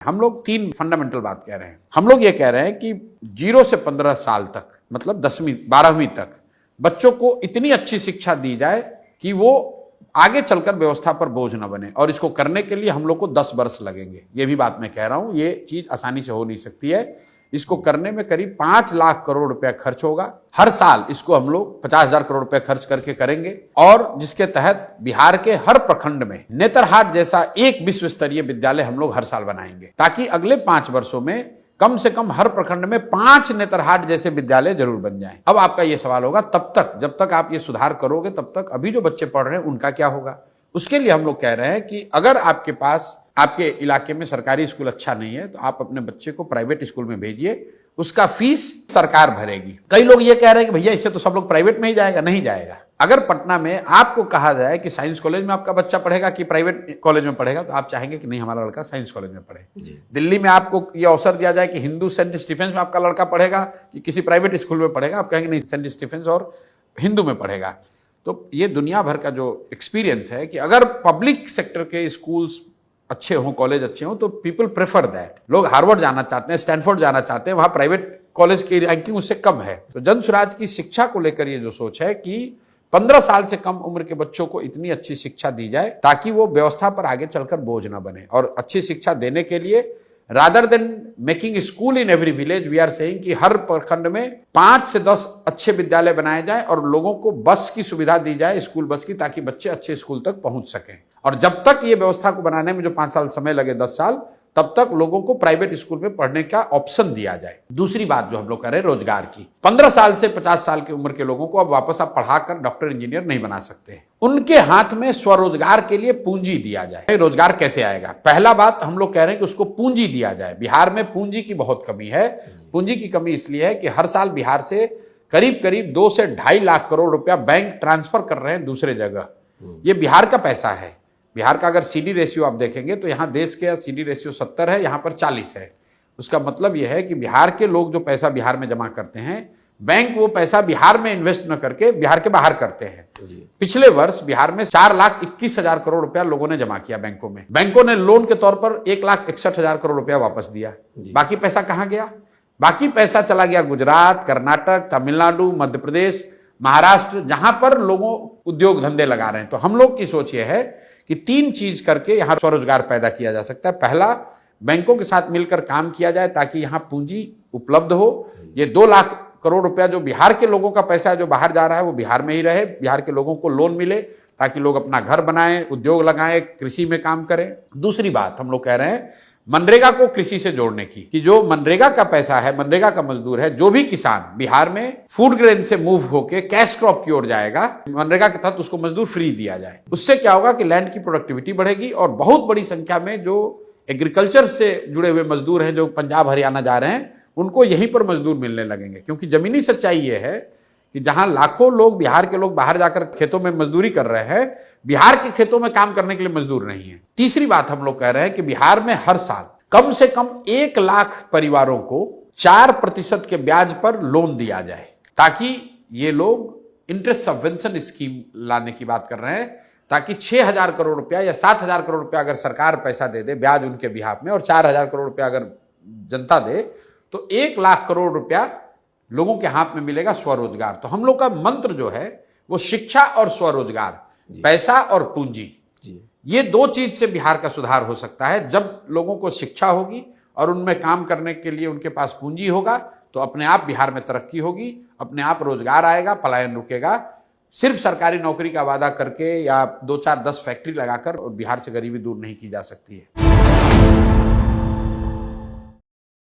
हम लोग तीन फंडामेंटल बात कह रहे हैं। हम लोग ये कह रहे हैं कि 0 से 15 साल तक, मतलब 10वीं 12वीं तक बच्चों को इतनी अच्छी शिक्षा दी जाए कि वो आगे चलकर व्यवस्था पर बोझ न बने। और इसको करने के लिए हम लोग को 10 वर्ष लगेंगे। ये भी बात मैं कह रहा हूं, ये चीज आसानी से हो नहीं सकती है। इसको करने में करीब 5 लाख करोड़ रुपया खर्च होगा। हर साल इसको हम लोग 50,000 करोड़ रुपया खर्च करके करेंगे, और जिसके तहत बिहार के हर प्रखंड में नेतरहाट जैसा एक विश्व स्तरीय विद्यालय हम लोग हर साल बनाएंगे, ताकि अगले 5 वर्षों में कम से कम हर प्रखंड में 5 नेतरहाट जैसे विद्यालय जरूर बन जाएं। अब आपका यह सवाल होगा, तब तक जब तक आप ये सुधार करोगे तब तक अभी जो बच्चे पढ़ रहे हैं उनका क्या होगा? उसके लिए हम लोग कह रहे हैं कि अगर आपके पास आपके इलाके में सरकारी स्कूल अच्छा नहीं है तो आप अपने बच्चे को प्राइवेट स्कूल में भेजिए, उसका फीस सरकार भरेगी। कई लोग ये कह रहे हैं कि भैया इससे तो सब लोग प्राइवेट में ही जाएगा। नहीं जाएगा। अगर पटना में आपको कहा जाए कि साइंस कॉलेज में आपका बच्चा पढ़ेगा कि प्राइवेट कॉलेज में पढ़ेगा, तो आप चाहेंगे कि नहीं, हमारा लड़का साइंस कॉलेज में पढ़े। दिल्ली में आपको ये अवसर दिया जाए कि हिंदू सेंट स्टीफेंस में आपका लड़का पढ़ेगा कि किसी प्राइवेट स्कूल में पढ़ेगा, आप कहेंगे नहीं, सेंट स्टीफेंस और हिंदू में पढ़ेगा। तो ये दुनिया भर का जो एक्सपीरियंस है कि अगर पब्लिक सेक्टर के स्कूल्स अच्छे हों, कॉलेज अच्छे हों, तो पीपल प्रेफर दैट। लोग हार्वर्ड जाना चाहते हैं, स्टैनफोर्ड जाना चाहते हैं, वहां प्राइवेट कॉलेज की रैंकिंग उससे कम है। तो जन स्वराज की शिक्षा को लेकर ये जो सोच है कि 15 साल से कम उम्र के बच्चों को इतनी अच्छी शिक्षा दी जाए ताकि वो व्यवस्था पर आगे चलकर बोझ ना बने। और अच्छी शिक्षा देने के लिए rather than making school in every village, we are saying कि हर प्रखंड में 5 से 10 अच्छे विद्यालय बनाए जाएं और लोगों को बस की सुविधा दी जाए, स्कूल बस की, ताकि बच्चे अच्छे स्कूल तक पहुंच सकें। और जब तक ये व्यवस्था को बनाने में जो 5 साल समय लगे, 10 साल, तब तक लोगों को प्राइवेट स्कूल में पढ़ने का ऑप्शन दिया जाए। दूसरी बात जो हम लोग कर रहे हैं, रोजगार की। 15 साल से 50 साल की उम्र के लोगों को अब वापस आप पढ़ाकर डॉक्टर इंजीनियर नहीं बना सकते। उनके हाथ में स्वरोजगार के लिए पूंजी दिया जाए। रोजगार कैसे आएगा? पहला बात हम लोग कह रहे हैं कि उसको पूंजी दिया जाए। बिहार में पूंजी की बहुत कमी है। पूंजी की कमी इसलिए है कि हर साल बिहार से करीब करीब 2 से 2.5 लाख करोड़ रुपया बैंक ट्रांसफर कर रहे हैं दूसरे जगह। ये बिहार का पैसा है। बिहार का अगर सीडी रेशियो आप देखेंगे तो यहाँ देश के सीडी रेशियो 70 है, यहाँ पर 40 है। उसका मतलब यह है कि बिहार के लोग जो पैसा बिहार में जमा करते हैं, बैंक वो पैसा बिहार में इन्वेस्ट न करके बिहार के बाहर करते हैं। पिछले वर्ष बिहार में 4,21,000 करोड़ रुपया लोगों ने जमा किया बैंकों में। बैंकों ने लोन के तौर पर 1,61,000 करोड़ रुपया वापस दिया। बाकी पैसा कहाँ गया? बाकी पैसा चला गया गुजरात, कर्नाटक, तमिलनाडु, मध्य प्रदेश, महाराष्ट्र, जहां पर लोगों उद्योग धंधे लगा रहे हैं। तो हम लोग की सोच यह है कि 3 चीज करके यहां स्वरोजगार पैदा किया जा सकता है। पहला, बैंकों के साथ मिलकर काम किया जाए ताकि यहां पूंजी उपलब्ध हो। ये 2 लाख करोड़ रुपया जो बिहार के लोगों का पैसा है जो बाहर जा रहा है, वो बिहार में ही रहे। बिहार के लोगों को लोन मिले ताकि लोग अपना घर बनाएं, उद्योग लगाएं, कृषि में काम करें। दूसरी बात हम लोग कह रहे हैं मनरेगा को कृषि से जोड़ने की, कि जो मनरेगा का पैसा है, मनरेगा का मजदूर है, जो भी किसान बिहार में फूड ग्रेन से मूव होके कैश क्रॉप की ओर जाएगा, मनरेगा के तहत उसको मजदूर फ्री दिया जाए। उससे क्या होगा कि लैंड की प्रोडक्टिविटी बढ़ेगी और बहुत बड़ी संख्या में जो एग्रीकल्चर से जुड़े हुए मजदूर हैं जो पंजाब हरियाणा जा रहे हैं, उनको यहीं पर मजदूर मिलने लगेंगे। क्योंकि जमीनी सच्चाई ये है कि जहां लाखों लोग, बिहार के लोग बाहर जाकर खेतों में मजदूरी कर रहे हैं, बिहार के खेतों में काम करने के लिए मजदूर नहीं है। तीसरी बात हम लोग कह रहे हैं कि बिहार में हर साल कम से कम 1 लाख परिवारों को 4% के ब्याज पर लोन दिया जाए, ताकि ये लोग इंटरेस्ट सबवेंशन स्कीम लाने की बात कर रहे हैं, ताकि 6,000 करोड़ रुपया या 7,000 करोड़ रुपया अगर सरकार पैसा दे दे ब्याज उनके बिहाफ में, और 4,000 करोड़ रुपया अगर जनता दे, तो 1 लाख करोड़ रुपया लोगों के हाथ में मिलेगा स्वरोजगार। तो हम लोग का मंत्र जो है वो शिक्षा और स्वरोजगार, पैसा और पूंजी, ये 2 चीज से बिहार का सुधार हो सकता है। जब लोगों को शिक्षा होगी और उनमें काम करने के लिए उनके पास पूंजी होगा, तो अपने आप बिहार में तरक्की होगी, अपने आप रोजगार आएगा, पलायन रुकेगा। सिर्फ सरकारी नौकरी का वादा करके या 2, 4, 10 फैक्ट्री लगाकर और बिहार से गरीबी दूर नहीं की जा सकती है।